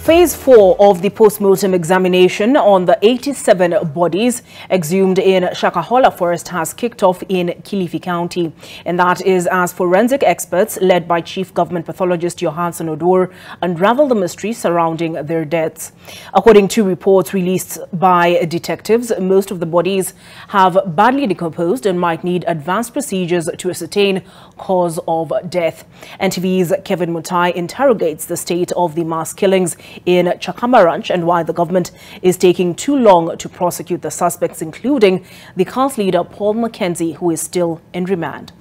Phase 4 of the postmortem examination on the 87 bodies exhumed in Shakahola forest has kicked off in Kilifi County. And that is as forensic experts led by Chief Government Pathologist Johansson Odor unravel the mystery surrounding their deaths. According to reports released by detectives, most of the bodies have badly decomposed and might need advanced procedures to ascertain cause of death. NTV's Kevin Mutai interrogates the state of the mass killings in Chakama Ranch and why the government is taking too long to prosecute the suspects, including the cult leader Paul Mackenzie, who is still in remand.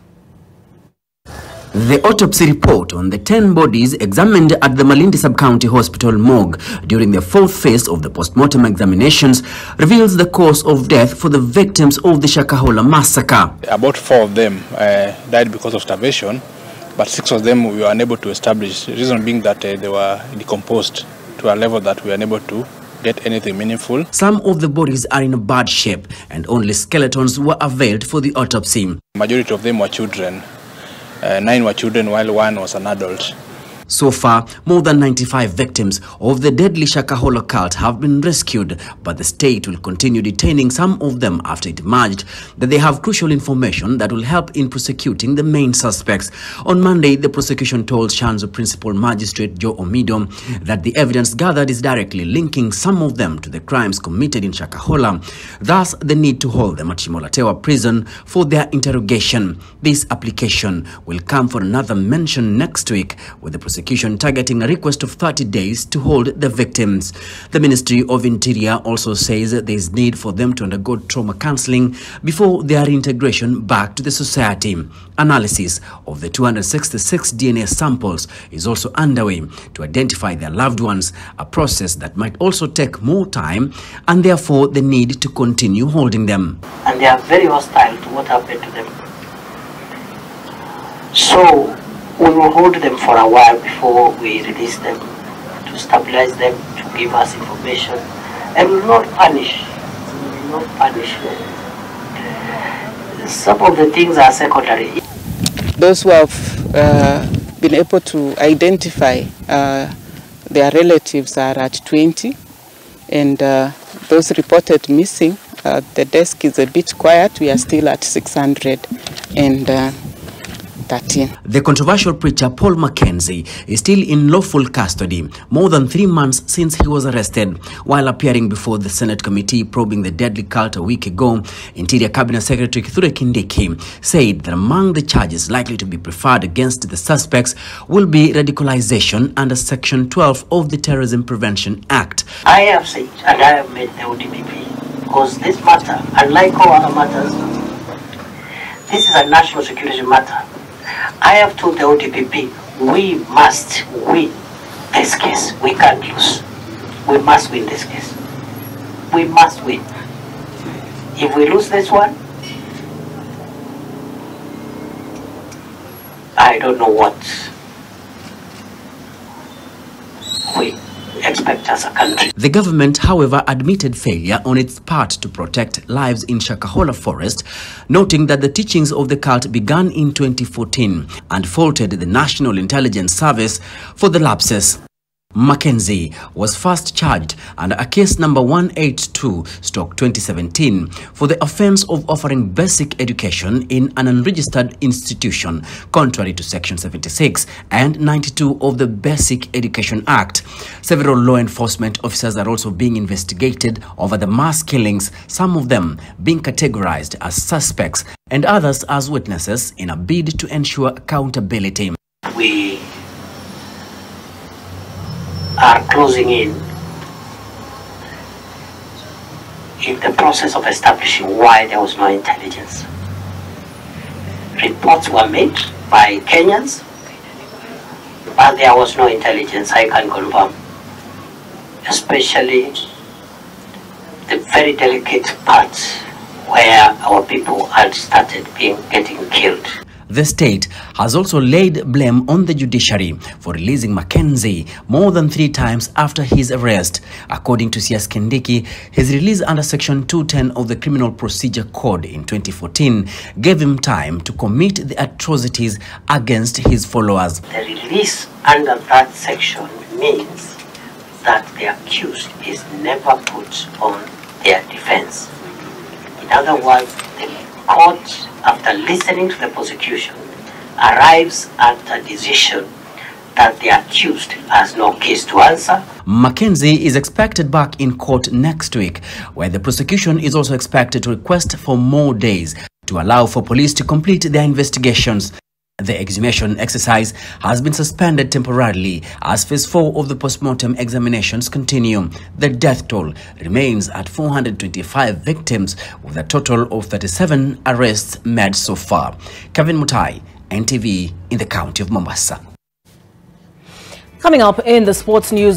The autopsy report on the 10 bodies examined at the Malindi Sub-County Hospital morgue during the fourth phase of the postmortem examinations reveals the cause of death for the victims of the Shakahola massacre. About 4 of them died because of starvation, but 6 of them we were unable to establish, the reason being that they were decomposed to a level that we were unable to get anything meaningful. Some of the bodies are in a bad shape and only skeletons were availed for the autopsy. Majority of them were children. 9 were children while 1 was an adult. So far, more than 95 victims of the deadly Shakahola cult have been rescued, but the state will continue detaining some of them after it emerged that they have crucial information that will help in prosecuting the main suspects. On Monday, the prosecution told Shanzu Principal Magistrate Joe Omido that the evidence gathered is directly linking some of them to the crimes committed in Shakahola, thus the need to hold them at Shimolatewa prison for their interrogation. This application will come for another mention next week, with the prosecution targeting a request of 30 days to hold the victims. The Ministry of Interior also says there is need for them to undergo trauma counseling before their reintegration back to the society. Analysis of the 266 DNA samples is also underway to identify their loved ones, a process that might also take more time and therefore the need to continue holding them. And they are very hostile to what happened to them. So we will hold them for a while before we release them, to stabilize them, to give us information, and we will not punish. We will not punish them. Some of the things are secondary. Those who have been able to identify their relatives are at 20, and those reported missing, the desk is a bit quiet. We are still at 613. The controversial preacher Paul Mackenzie is still in lawful custody, more than 3 months since he was arrested. While appearing before the Senate committee probing the deadly cult a week ago, Interior Cabinet Secretary Kithure Kindiki said that among the charges likely to be preferred against the suspects will be radicalization under Section 12 of the Terrorism Prevention Act. I have said, and I have made the ODPP, because this matter, unlike all other matters, this is a national security matter. I have told the ODPP, we must win this case. We can't lose. We must win this case. We must win. If we lose this one, I don't know what we expect as a country. The government, however, admitted failure on its part to protect lives in Shakahola forest, noting that the teachings of the cult began in 2014 and faulted the National Intelligence Service for the lapses. Mackenzie was first charged under a case number 182/2017 for the offense of offering basic education in an unregistered institution, contrary to Section 76 and 92 of the Basic Education Act. Several law enforcement officers are also being investigated over the mass killings, some of them being categorized as suspects and others as witnesses in a bid to ensure accountability. We are closing in the process of establishing why there was no intelligence. Reports were made by Kenyans, but there was no intelligence, I can confirm. Especially the very delicate parts where our people had started getting killed. The state has also laid blame on the judiciary for releasing Mackenzie more than 3 times after his arrest. According to CS Kindiki, his release under Section 210 of the Criminal Procedure Code in 2014 gave him time to commit the atrocities against his followers. The release under that section means that accused is never put on their defense. In other words, the court, after listening to the prosecution, arrives at a decision that the accused has no case to answer. Mackenzie is expected back in court next week, where the prosecution is also expected to request for more days to allow for police to complete their investigations. The exhumation exercise has been suspended temporarily as phase 4 of the postmortem examinations continue. The death toll remains at 425 victims, with a total of 37 arrests made so far. Kevin Mutai, NTV in the county of Mombasa. Coming up in the sports news.